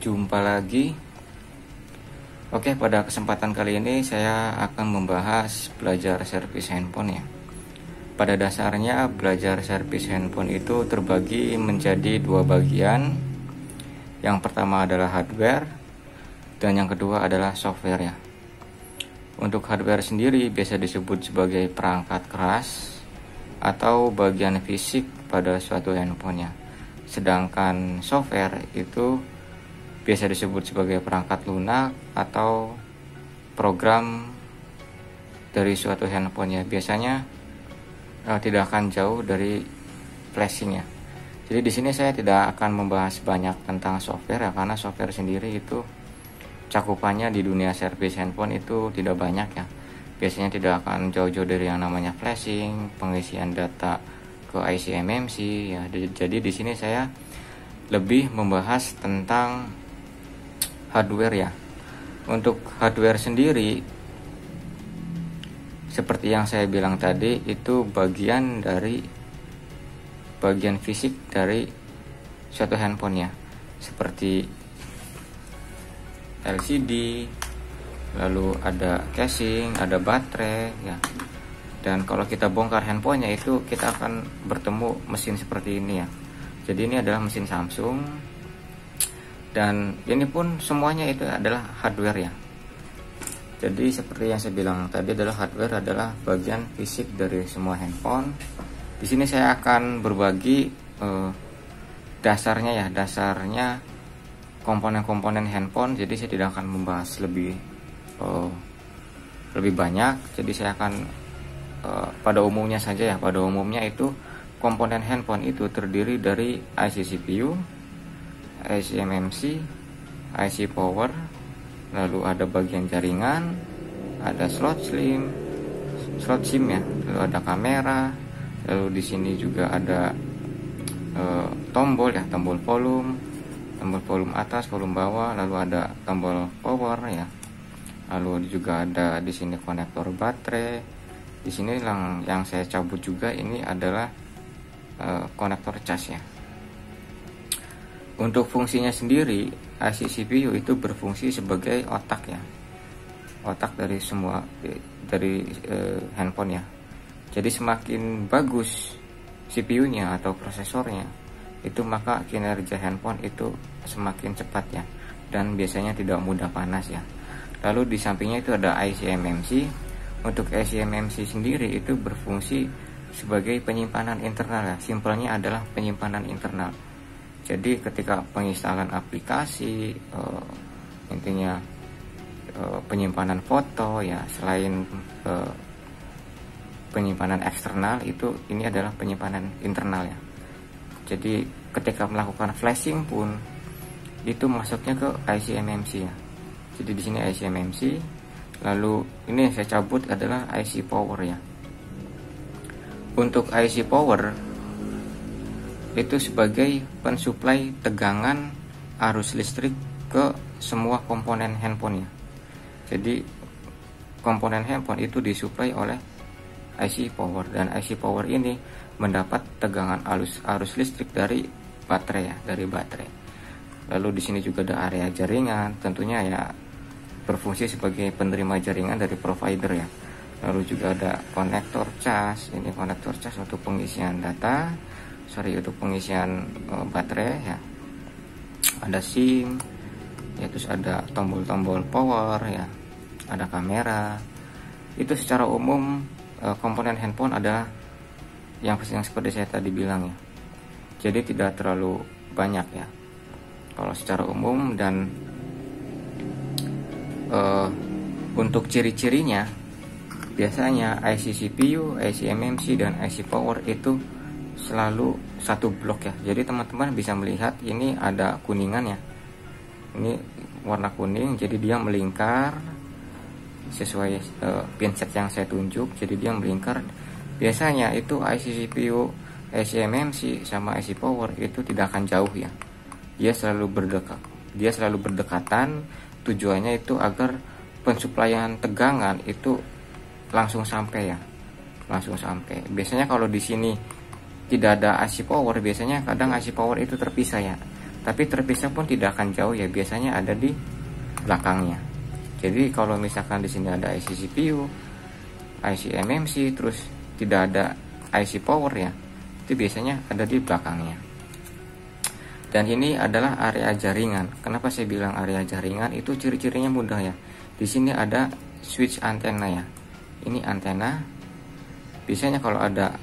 Jumpa lagi. Oke, pada kesempatan kali ini saya akan membahas belajar servis handphone ya. Pada dasarnya belajar servis handphone itu terbagi menjadi dua bagian. Yang pertama adalah hardware dan yang kedua adalah software ya. Untuk hardware sendiri biasa disebut sebagai perangkat keras atau bagian fisik pada suatu handphone ya. Sedangkan software itu biasa disebut sebagai perangkat lunak atau program dari suatu handphone ya. Biasanya tidak akan jauh dari flashing ya. Jadi di sini saya tidak akan membahas banyak tentang software ya, karena software sendiri itu cakupannya di dunia servis handphone itu tidak banyak ya. Biasanya tidak akan jauh-jauh dari yang namanya flashing, pengisian data ke IC MMC ya. Jadi di sini saya lebih membahas tentang hardware ya. Untuk hardware sendiri seperti yang saya bilang tadi, itu bagian fisik dari suatu handphone ya, seperti LCD, lalu ada casing, ada baterai ya. Dan kalau kita bongkar handphonenya itu kita akan bertemu mesin seperti ini ya. Jadi ini adalah mesin Samsung. Dan ini pun semuanya itu adalah hardware ya. Jadi seperti yang saya bilang tadi, adalah hardware adalah bagian fisik dari semua handphone. Di sini saya akan berbagi dasarnya komponen-komponen handphone. Jadi saya tidak akan membahas lebih banyak. Jadi saya akan pada umumnya saja ya. Pada umumnya itu komponen handphone itu terdiri dari IC CPU, IC MMC, IC power, lalu ada bagian jaringan, ada slot SIM ya, lalu ada kamera, lalu di sini juga ada tombol ya, tombol volume atas, volume bawah, lalu ada tombol power ya, lalu juga ada di sini konektor baterai. Di sini yang saya cabut juga ini adalah konektor cas ya. Untuk fungsinya sendiri, IC CPU itu berfungsi sebagai otak ya, otak dari handphone ya. Jadi semakin bagus CPU-nya atau prosesornya, itu maka kinerja handphone itu semakin cepat ya, dan biasanya tidak mudah panas ya. Lalu di sampingnya itu ada IC MMC. Untuk IC MMC sendiri itu berfungsi sebagai penyimpanan internal ya. Simpelnya adalah penyimpanan internal. Jadi ketika penginstalan aplikasi, intinya penyimpanan foto ya, selain penyimpanan eksternal, itu ini adalah penyimpanan internal ya. Jadi ketika melakukan flashing pun itu masuknya ke IC MMC ya. Jadi di sini IC MMC, lalu ini yang saya cabut adalah IC power ya. Untuk IC power itu sebagai pensuplai tegangan arus listrik ke semua komponen handphone ya. Jadi komponen handphone itu disuplai oleh IC power, dan IC power ini mendapat tegangan arus listrik dari baterai ya, dari baterai. Lalu di sini juga ada area jaringan, tentunya ya berfungsi sebagai penerima jaringan dari provider ya. Lalu juga ada konektor cas, ini konektor cas untuk pengisian data, untuk pengisian baterai ya. Ada SIM ya, terus ada tombol-tombol power ya, ada kamera. Itu secara umum komponen handphone ada yang seperti saya tadi bilang ya. Jadi tidak terlalu banyak ya kalau secara umum. Dan untuk ciri-cirinya biasanya IC CPU, IC MMC, dan IC power itu selalu satu blok ya. Jadi teman-teman bisa melihat ini ada kuningan ya, ini warna kuning, jadi dia melingkar sesuai pinset yang saya tunjuk. Jadi dia melingkar. Biasanya itu IC CPU, IC MMC sama IC power itu tidak akan jauh ya, dia selalu berdekatan. Tujuannya itu agar pensuplaian tegangan itu langsung sampai ya. langsung sampai. Biasanya kalau di sini tidak ada IC power, biasanya kadang IC power itu terpisah ya, tapi terpisah pun tidak akan jauh ya, biasanya ada di belakangnya. Jadi kalau misalkan di sini ada IC CPU, IC MMC, terus tidak ada IC power ya, itu biasanya ada di belakangnya. Dan ini adalah area jaringan. Kenapa saya bilang area jaringan? Itu ciri-cirinya mudah ya. Di sini ada switch antena ya. Ini antena. Biasanya kalau ada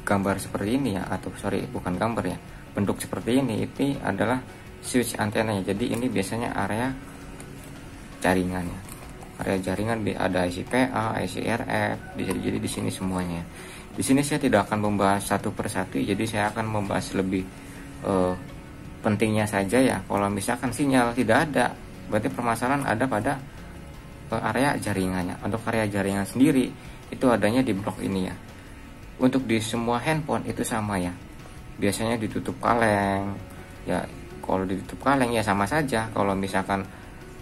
gambar seperti ini ya, atau sorry bukan gambar ya, bentuk seperti ini, itu adalah switch antenanya. Jadi ini biasanya area jaringan ya. Area jaringan ada IC PA, IC RF, jadi di sini semuanya. Di sini saya tidak akan membahas satu persatu, jadi saya akan membahas lebih pentingnya saja ya. Kalau misalkan sinyal tidak ada, berarti permasalahan ada pada area jaringannya. Untuk area jaringan sendiri itu adanya di blok ini ya. Untuk di semua handphone itu sama ya. Biasanya ditutup kaleng ya. Kalau ditutup kaleng ya sama saja. Kalau misalkan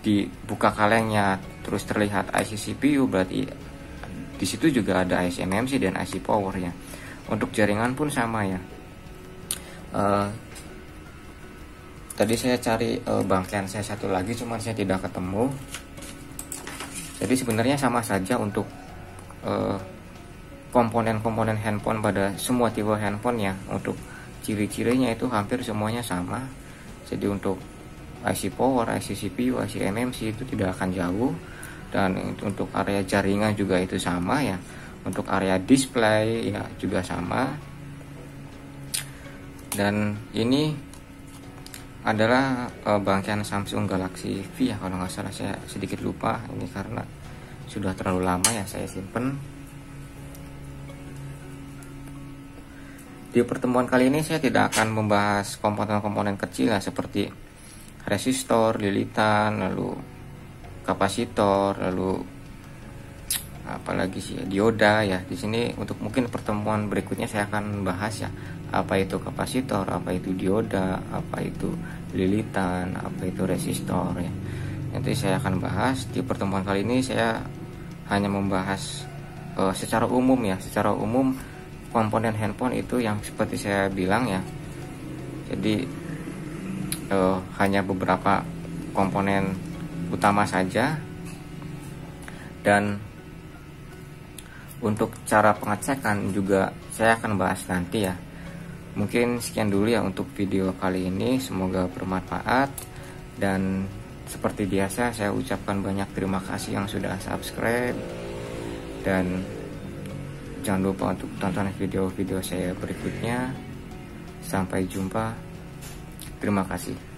dibuka kalengnya terus terlihat IC CPU, berarti di situ juga ada IC MMC dan IC power ya. Untuk jaringan pun sama ya. Tadi saya cari bangkean saya satu lagi, cuman saya tidak ketemu. Jadi sebenarnya sama saja untuk komponen-komponen handphone pada semua tipe handphone ya. Untuk ciri-cirinya itu hampir semuanya sama. Jadi untuk IC power, IC CPU, IC MMC itu tidak akan jauh. Dan untuk area jaringan juga itu sama ya. Untuk area display ya juga sama. Dan ini adalah bangkean Samsung Galaxy V ya, kalau nggak salah. Saya sedikit lupa ini karena sudah terlalu lama ya saya simpen. Di pertemuan kali ini saya tidak akan membahas komponen-komponen kecil ya, seperti resistor, lilitan, lalu kapasitor, lalu apalagi sih ya, dioda ya. Di sini untuk mungkin pertemuan berikutnya saya akan bahas ya, apa itu kapasitor, apa itu dioda, apa itu lilitan, apa itu resistor ya. Nanti saya akan bahas. Di pertemuan kali ini saya hanya membahas secara umum ya, secara umum komponen handphone itu yang seperti saya bilang ya. Jadi hanya beberapa komponen utama saja. Dan untuk cara pengecekan juga saya akan bahas nanti ya. Mungkin sekian dulu ya untuk video kali ini, semoga bermanfaat. Dan seperti biasa saya ucapkan banyak terima kasih yang sudah subscribe. Dan jangan lupa untuk tonton video-video saya berikutnya. Sampai jumpa. Terima kasih.